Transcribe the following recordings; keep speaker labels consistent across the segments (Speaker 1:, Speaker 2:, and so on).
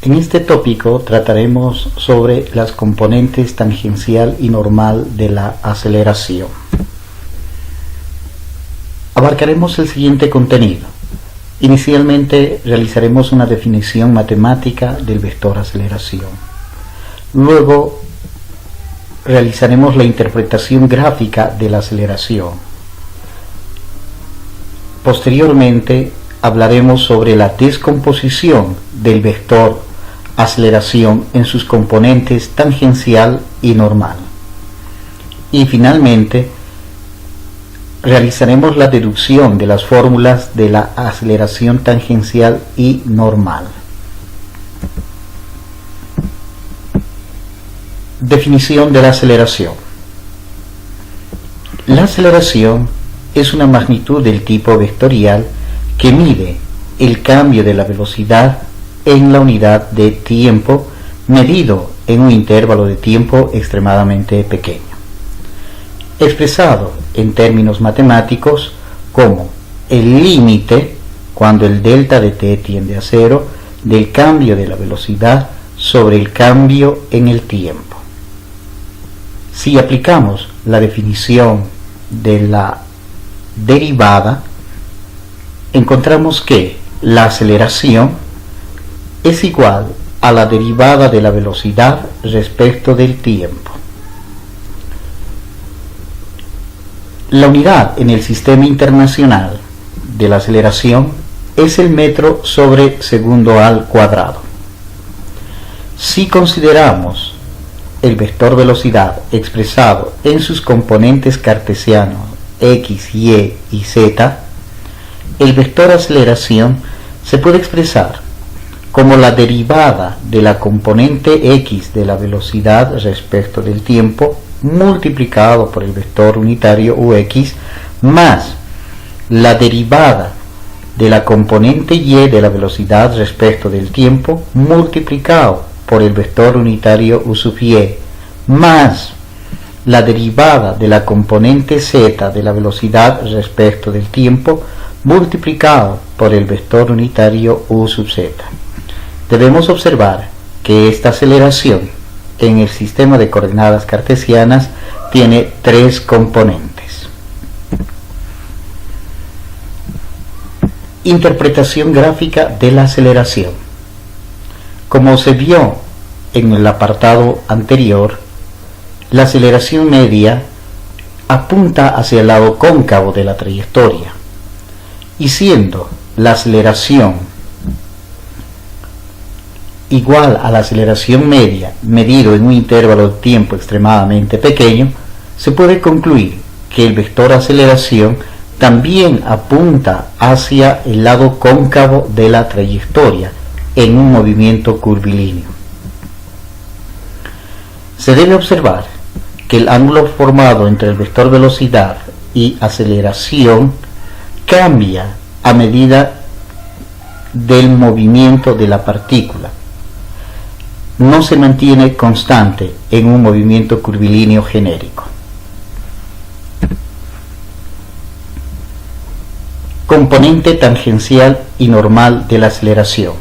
Speaker 1: En este tópico trataremos sobre las componentes tangencial y normal de la aceleración. Abarcaremos el siguiente contenido. Inicialmente realizaremos una definición matemática del vector aceleración. Luego realizaremos la interpretación gráfica de la aceleración. Posteriormente hablaremos sobre la descomposición del vector aceleración en sus componentes tangencial y normal. Y finalmente realizaremos la deducción de las fórmulas de la aceleración tangencial y normal. Definición de la aceleración. La aceleración es una magnitud del tipo vectorial que mide el cambio de la velocidad en la unidad de tiempo medido en un intervalo de tiempo extremadamente pequeño, expresado en términos matemáticos como el límite, cuando el delta de t tiende a cero, del cambio de la velocidad sobre el cambio en el tiempo. Si aplicamos la definición de la derivada, encontramos que la aceleración es igual a la derivada de la velocidad respecto del tiempo. La unidad en el sistema internacional de la aceleración es el metro sobre segundo al cuadrado. Si consideramos el vector velocidad expresado en sus componentes cartesianos x, y y z, el vector aceleración se puede expresar como la derivada de la componente x de la velocidad respecto del tiempo multiplicado por el vector unitario ux más la derivada de la componente y de la velocidad respecto del tiempo multiplicado por el vector unitario u sub y más la derivada de la componente z de la velocidad respecto del tiempo multiplicado por el vector unitario u sub z. Debemos observar que esta aceleración en el sistema de coordenadas cartesianas tiene tres componentes. Interpretación gráfica de la aceleración. Como se vio en el apartado anterior, la aceleración media apunta hacia el lado cóncavo de la trayectoria, y siendo la aceleración igual a la aceleración media medido en un intervalo de tiempo extremadamente pequeño, se puede concluir que el vector aceleración también apunta hacia el lado cóncavo de la trayectoria en un movimiento curvilíneo. Se debe observar que el ángulo formado entre el vector velocidad y aceleración cambia a medida del movimiento de la partícula. No se mantiene constante en un movimiento curvilíneo genérico. Componente tangencial y normal de la aceleración.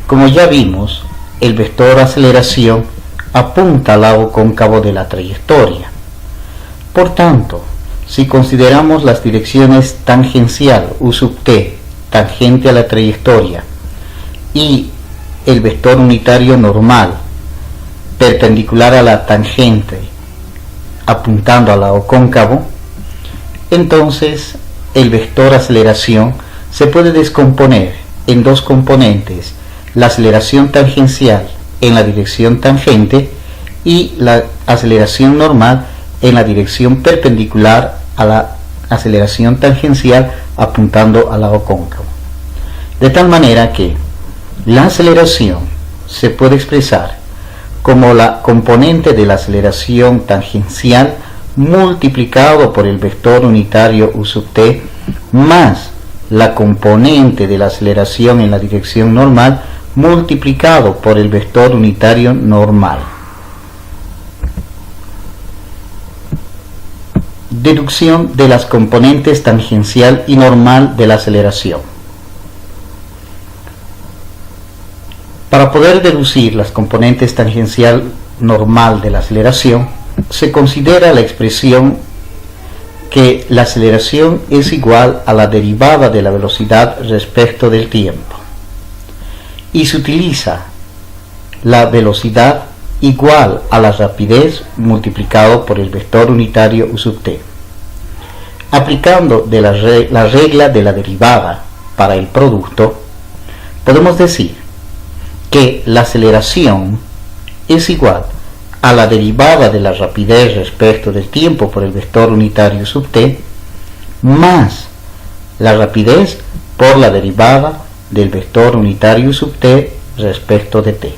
Speaker 1: Como ya vimos, el vector aceleración apunta al lado cóncavo de la trayectoria. Por tanto, si consideramos las direcciones tangencial u sub t, tangente a la trayectoria, y el vector unitario normal, perpendicular a la tangente, apuntando al lado cóncavo, entonces el vector aceleración se puede descomponer en dos componentes: la aceleración tangencial en la dirección tangente y la aceleración normal en la dirección perpendicular a la aceleración tangencial apuntando al lado cóncavo. De tal manera que la aceleración se puede expresar como la componente de la aceleración tangencial multiplicado por el vector unitario u sub t más la componente de la aceleración en la dirección normal multiplicado por el vector unitario normal. Deducción de las componentes tangencial y normal de la aceleración. Para poder deducir las componentes tangencial normal de la aceleración, se considera la expresión que la aceleración es igual a la derivada de la velocidad respecto del tiempo, y se utiliza la velocidad igual a la rapidez multiplicado por el vector unitario U sub t. Aplicando de la regla de la derivada para el producto, podemos decir que la aceleración es igual a la derivada de la rapidez respecto del tiempo por el vector unitario sub t más la rapidez por la derivada del vector unitario sub t respecto de t.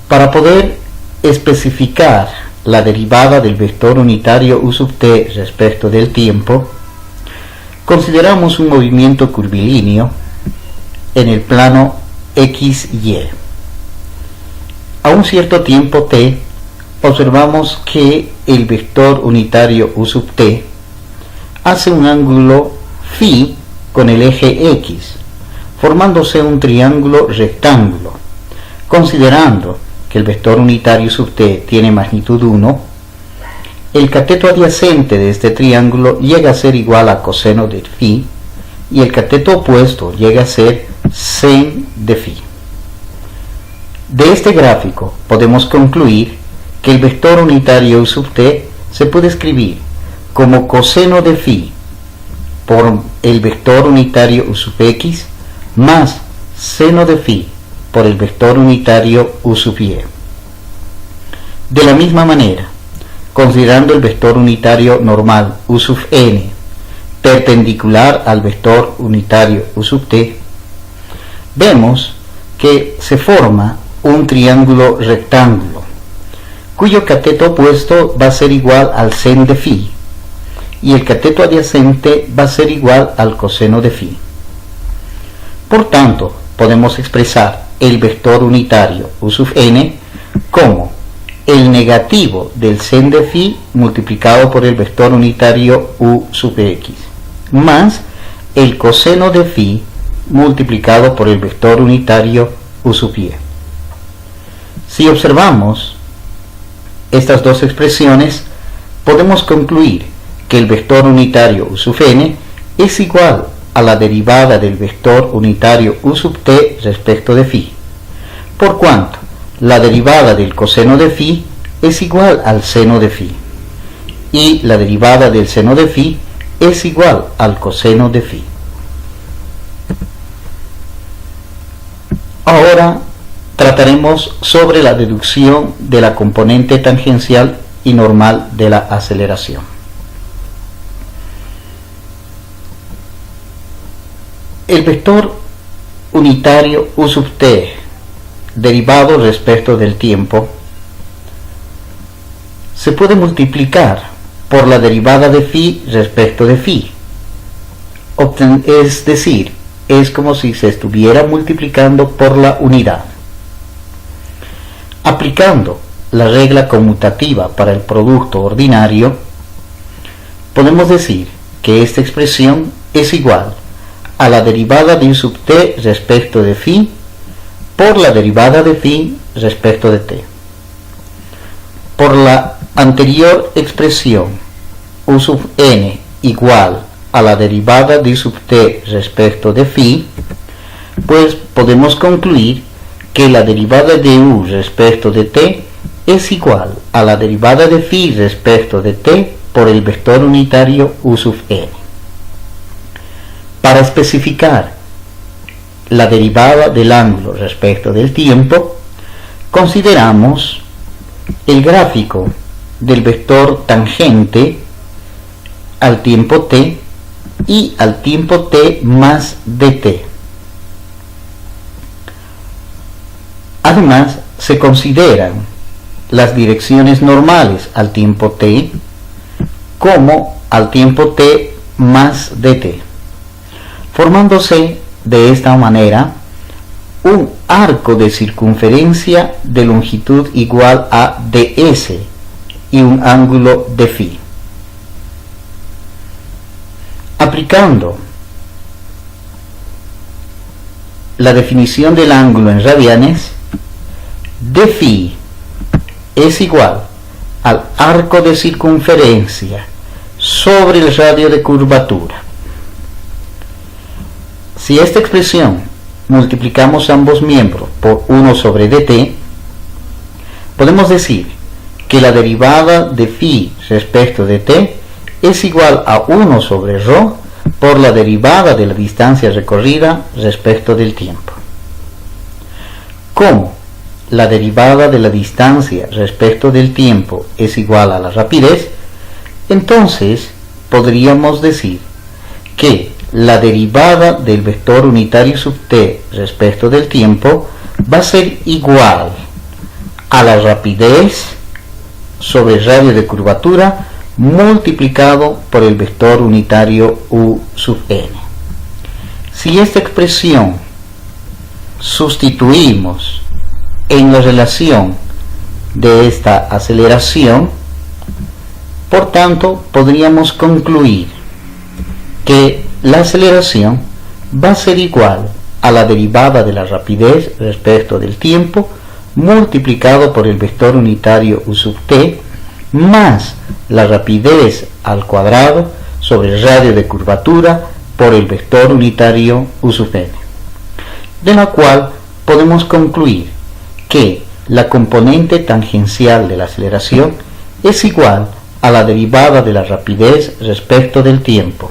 Speaker 1: Para poder especificar la derivada del vector unitario U sub t respecto del tiempo, consideramos un movimiento curvilíneo en el plano XY. A un cierto tiempo t, observamos que el vector unitario U sub t hace un ángulo φ con el eje X, formándose un triángulo rectángulo. Considerando que el vector unitario sub t tiene magnitud 1, el cateto adyacente de este triángulo llega a ser igual a coseno de φ y el cateto opuesto llega a ser sen de φ. De este gráfico podemos concluir que el vector unitario U sub t se puede escribir como coseno de φ por el vector unitario U sub x más seno de φ por el vector unitario U sub y. De la misma manera, considerando el vector unitario normal U sub n perpendicular al vector unitario U sub t, vemos que se forma un triángulo rectángulo, cuyo cateto opuesto va a ser igual al sen de φ, y el cateto adyacente va a ser igual al coseno de φ. Por tanto, podemos expresar el vector unitario U sub n como el negativo del sen de φ multiplicado por el vector unitario U sub x, más el coseno de φ multiplicado por el vector unitario U sub y. Si observamos estas dos expresiones, podemos concluir que el vector unitario U sub n es igual a la derivada del vector unitario U sub t respecto de φ, por cuanto la derivada del coseno de φ es igual al seno de φ, y la derivada del seno de φ es igual al coseno de φ. Ahora trataremos sobre la deducción de la componente tangencial y normal de la aceleración. El vector unitario U sub t derivado respecto del tiempo se puede multiplicar por la derivada de φ respecto de φ, es decir, es como si se estuviera multiplicando por la unidad. Aplicando la regla conmutativa para el producto ordinario, podemos decir que esta expresión es igual a la derivada de U sub t respecto de φ por la derivada de φ respecto de t. Por la anterior expresión U sub n igual a la derivada de U sub t respecto de φ, pues podemos concluir que la derivada de U respecto de t es igual a la derivada de φ respecto de t por el vector unitario U sub n. Para especificar la derivada del ángulo respecto del tiempo, consideramos el gráfico del vector tangente al tiempo t y al tiempo t más dt. Además, se consideran las direcciones normales al tiempo t como al tiempo t más dt, formándose de esta manera un arco de circunferencia de longitud igual a ds y un ángulo de φ. Aplicando la definición del ángulo en radianes, d phi es igual al arco de circunferencia sobre el radio de curvatura. Si esta expresión multiplicamos ambos miembros por 1 sobre dt, podemos decir que la derivada de phi respecto de t es igual a 1 sobre ρ por la derivada de la distancia recorrida respecto del tiempo. Como la derivada de la distancia respecto del tiempo es igual a la rapidez, entonces podríamos decir que la derivada del vector unitario sub t respecto del tiempo va a ser igual a la rapidez sobre el radio de curvatura multiplicado por el vector unitario u sub n. Si esta expresión sustituimos en la relación de esta aceleración, por tanto podríamos concluir que la aceleración va a ser igual a la derivada de la rapidez respecto del tiempo multiplicado por el vector unitario u sub t más la rapidez al cuadrado sobre el radio de curvatura por el vector unitario u sub n, de la cual podemos concluir que la componente tangencial de la aceleración es igual a la derivada de la rapidez respecto del tiempo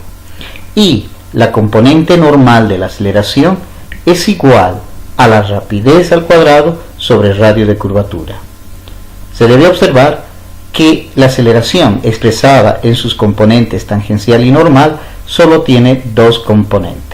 Speaker 1: y la componente normal de la aceleración es igual a la rapidez al cuadrado sobre el radio de curvatura. Se debe observar que la aceleración expresada en sus componentes tangencial y normal solo tiene dos componentes.